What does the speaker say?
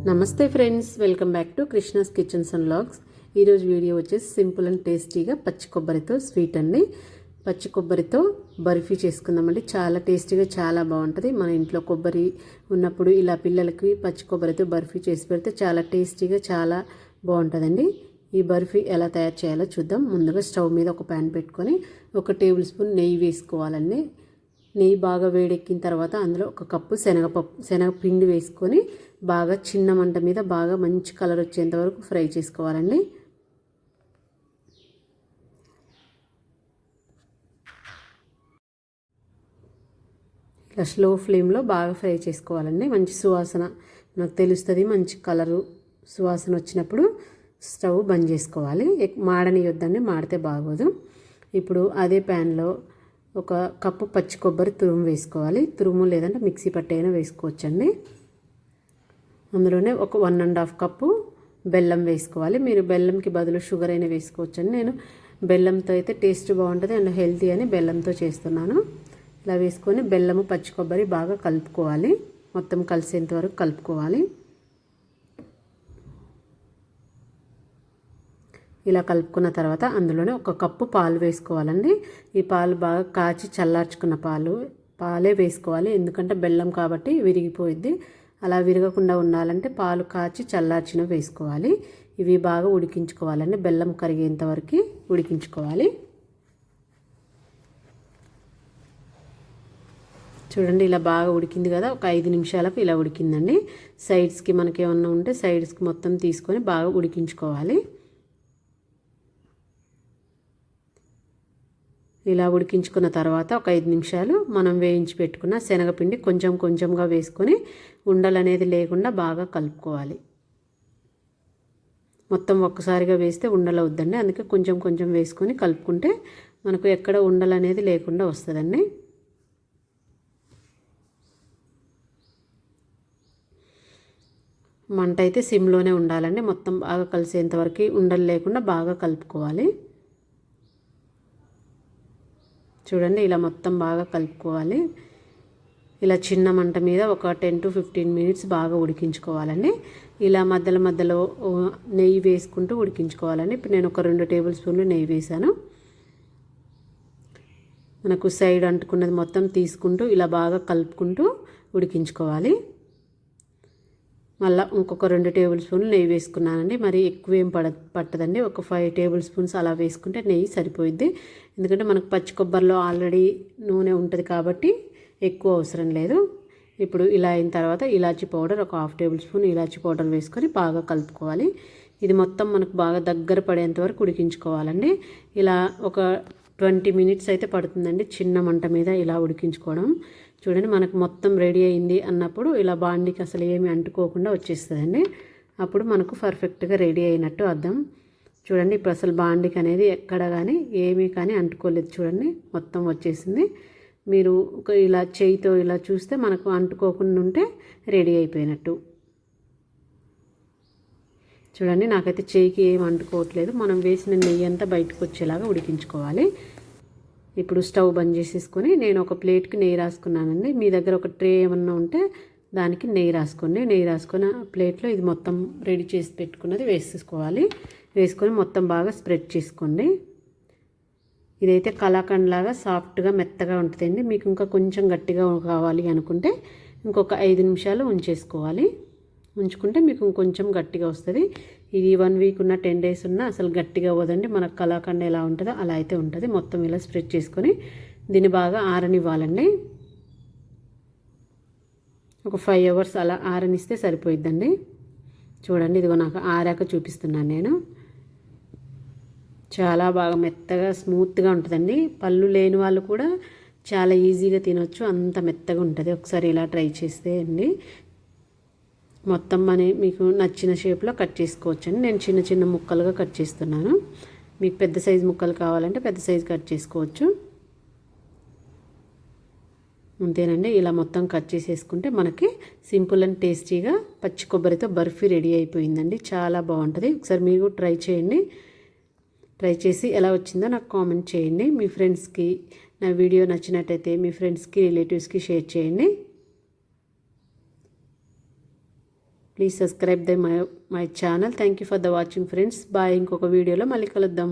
నమస్తే friends, welcome back to Krishna's kitchens and vlogs. ఈరోజు video వచ్చేసి సింపుల్ అండ్ టేస్టీగా పచ్చి కొబ్బరితో స్వీట్ అండి. పచ్చి కొబ్బరితో బర్ఫీ చేసుకుందామండి. చాలా టేస్టీగా చాలా బాగుంటుంది. మన ఇంట్లో కొబ్బరి ఉన్నప్పుడు ఇలా పిల్లలకి పచ్చి కొబ్బరితో బర్ఫీ చేసి పెడితే చాలా టేస్టీగా చాలా బాగుంటుందండి. ఈ బర్ఫీ ఎలా తయారు చేయాలో చూద్దాం. ముందుగా స్టవ్ మీద ఒక ప్యాన్ పెట్టుకొని 1 టేబుల్ స్పూన్ నెయ్యి వేసుకోవాలండి. నెయ్యి బాగా వేడెక్కిన తర్వాత అందులో 1 కప్పు శనగపిండి వేసుకొని బాగా చిన్న మంట మీద బాగా మంచి కలర్ వచ్చేంత వరకు ఫ్రై చేసుకోవాలండి. ఇలా స్లో ఫ్లేమ్లో బాగా ఫ్రై చేసుకోవాలండి. మంచి సువాసన మనకు తెలుస్తుంది. మంచి కలరు సువాసన వచ్చినప్పుడు స్టవ్ బంద్ చేసుకోవాలి. మాడనియొద్దండి, మాడితే బాగోదు. ఇప్పుడు అదే ప్యాన్లో 1 కప్పు పచ్చి కొబ్బరి తురుము వేసుకోవాలి. తురుము లేదంటే మిక్సీ పట్టైనా వేసుకోవచ్చండి. అందులోనే 1.5 కప్పు బెల్లం వేసుకోవాలి. మీరు బెల్లంకి బదులు షుగర్ అయినా వేసుకోవచ్చండి. నేను బెల్లంతో అయితే టేస్ట్ బాగుంటుంది అండ్ హెల్తీ అని బెల్లంతో చేస్తున్నాను. ఇలా వేసుకొని బెల్లము పచ్చి కొబ్బరి బాగా కలుపుకోవాలి. మొత్తం కలిసేంత వరకు కలుపుకోవాలి. ఇలా కలుపుకున్న తర్వాత అందులోనే 1 కప్పు పాలు వేసుకోవాలండి. ఈ పాలు బాగా కాచి చల్లార్చుకున్న పాలే వేసుకోవాలి. ఎందుకంటే బెల్లం కాబట్టి విరిగిపోయిద్ది. అలా విరగకుండా ఉండాలంటే పాలు కాచి చల్లార్చిన వేసుకోవాలి. ఇవి బాగా ఉడికించుకోవాలండి. బెల్లం కరిగేంత వరకు ఉడికించుకోవాలి. చూడండి, ఇలా బాగా ఉడికింది కదా. ఒక 5 నిమిషాలకు ఇలా ఉడికిందండి. సైడ్స్కి మనకి ఏమన్నా ఉంటే సైడ్స్కి మొత్తం తీసుకొని బాగా ఉడికించుకోవాలి. ఇలా ఉడికించుకున్న తర్వాత ఒక 5 నిమిషాలు మనం వేయించి పెట్టుకున్న శనగపిండి కొంచెం కొంచెంగా వేసుకొని ఉండలు అనేది లేకుండా బాగా కలుపుకోవాలి. మొత్తం ఒక్కసారిగా వేస్తే ఉండలు అవుద్దండి. అందుకే కొంచెం కొంచెం వేసుకొని కలుపుకుంటే మనకు ఎక్కడ ఉండలు అనేది లేకుండా వస్తుందండి. మంట అయితే సిమ్లోనే ఉండాలండి. మొత్తం బాగా కలిసేంతవరకు ఉండలు లేకుండా బాగా కలుపుకోవాలి. చూడండి, ఇలా మొత్తం బాగా కలుపుకోవాలి. ఇలా చిన్న మంట మీద ఒక 10 to 15 మినిట్స్ బాగా ఉడికించుకోవాలండి. ఇలా మధ్యలో నెయ్యి వేసుకుంటూ ఉడికించుకోవాలండి. ఇప్పుడు నేను ఒక 2 టేబుల్ స్పూన్లు నెయ్యి వేసాను. మనకు సైడ్ అంటుకున్నది మొత్తం తీసుకుంటూ ఇలా బాగా కలుపుకుంటూ ఉడికించుకోవాలి. మళ్ళీ ఇంకొక 2 టేబుల్ స్పూన్లు నెయ్యి వేసుకున్నానండి. మరి ఎక్కువ ఏం పట్టదండి. ఒక 5 టేబుల్ స్పూన్స్ అలా వేసుకుంటే నెయ్యి సరిపోయిద్ది. ఎందుకంటే మనకు పచ్చి కొబ్బరిలో ఆల్రెడీ నూనె ఉంటుంది కాబట్టి ఎక్కువ అవసరం లేదు. ఇప్పుడు ఇలా అయిన తర్వాత ఇలాచీ పౌడర్ ఒక 1/2 టేబుల్ స్పూన్ ఇలాచీ పౌడర్ వేసుకొని బాగా కలుపుకోవాలి. ఇది మొత్తం మనకు బాగా దగ్గర పడేంత వరకు ఉడికించుకోవాలండి. ఇలా ఒక 20 మినిట్స్ అయితే పడుతుందండి చిన్న మంట మీద ఇలా ఉడికించుకోవడం. చూడండి, మనకు మొత్తం రెడీ అయింది అన్నప్పుడు ఇలా బాండికి అసలు ఏమీ అంటుకోకుండా వచ్చేస్తుందండి. అప్పుడు మనకు పర్ఫెక్ట్గా రెడీ అయినట్టు అర్థం. చూడండి, ఇప్పుడు అసలు బాండికి అనేది ఎక్కడ కానీ ఏమీ కానీ అంటుకోలేదు. చూడండి, మొత్తం వచ్చేసింది. మీరు ఇలా చేయితో ఇలా చూస్తే మనకు అంటుకోకుండా ఉంటే రెడీ అయిపోయినట్టు. చూడండి, నాకైతే చేయికి ఏం అంటుకోవట్లేదు. మనం వేసిన నెయ్యి అంతా బయటకు వచ్చేలాగా ఉడికించుకోవాలి. ఇప్పుడు స్టవ్ బంద్ చేసేసుకొని నేను ఒక ప్లేట్కి నెయ్యి రాసుకున్నానండి. మీ దగ్గర ఒక ట్రే ఏమన్నా ఉంటే దానికి నెయ్యి రాసుకోండి. నెయ్యి రాసుకొని ప్లేట్లో ఇది మొత్తం రెడీ చేసి పెట్టుకున్నది వేసేసుకోవాలి. వేసుకొని మొత్తం బాగా స్ప్రెడ్ చేసుకోండి. ఇదైతే కలాకండ్ లాగా సాఫ్ట్గా మెత్తగా ఉంటుందండి. మీకు ఇంకా కొంచెం గట్టిగా కావాలి అనుకుంటే ఇంకొక 5 నిమిషాలు ఉంచేసుకోవాలి. ఉంచుకుంటే మీకు ఇంకొంచెం గట్టిగా వస్తుంది. ఇది 1 వీక్ ఉన్న 10 డేస్ ఉన్నా అసలు గట్టిగా అవ్వదండి. మనకు కలాకండ్ ఎలా ఉంటుందో అలా అయితే ఉంటుంది. మొత్తం ఇలా స్ప్రెడ్ చేసుకొని దీన్ని బాగా ఆరనివ్వాలండి. ఒక 5 అవర్స్ అలా ఆరనిస్తే సరిపోయిద్దండి. చూడండి, ఇదిగో నాకు ఆరాక చూపిస్తున్నాను నేను. చాలా బాగా మెత్తగా స్మూత్గా ఉంటుందండి. పళ్ళు లేని వాళ్ళు కూడా చాలా ఈజీగా తినొచ్చు, అంత మెత్తగా ఉంటుంది. ఒకసారి ఇలా ట్రై చేస్తే అండి మొత్తం మీకు నచ్చిన షేప్లో కట్ చేసుకోవచ్చండి. నేను చిన్న చిన్న ముక్కలుగా కట్ చేస్తున్నాను. మీకు పెద్ద సైజు ముక్కలు కావాలంటే పెద్ద సైజు కట్ చేసుకోవచ్చు. అంతేనండి, ఇలా మొత్తం కట్ చేసేసుకుంటే మనకి సింపుల్ అండ్ టేస్టీగా పచ్చి కొబ్బరితో బర్ఫీ రెడీ అయిపోయిందండి. చాలా బాగుంటుంది. ఒకసారి మీరు ట్రై చేయండి. ట్రై చేసి ఎలా వచ్చిందో నాకు కామెంట్ చేయండి. మీ ఫ్రెండ్స్కి నా వీడియో నచ్చినట్టయితే మీ ఫ్రెండ్స్కి రిలేటివ్స్కి షేర్ చేయండి. Please subscribe my channel. Thank you for the watching friends. Bye. ఇంకొక వీడియోలో మళ్ళీ కలుద్దాం.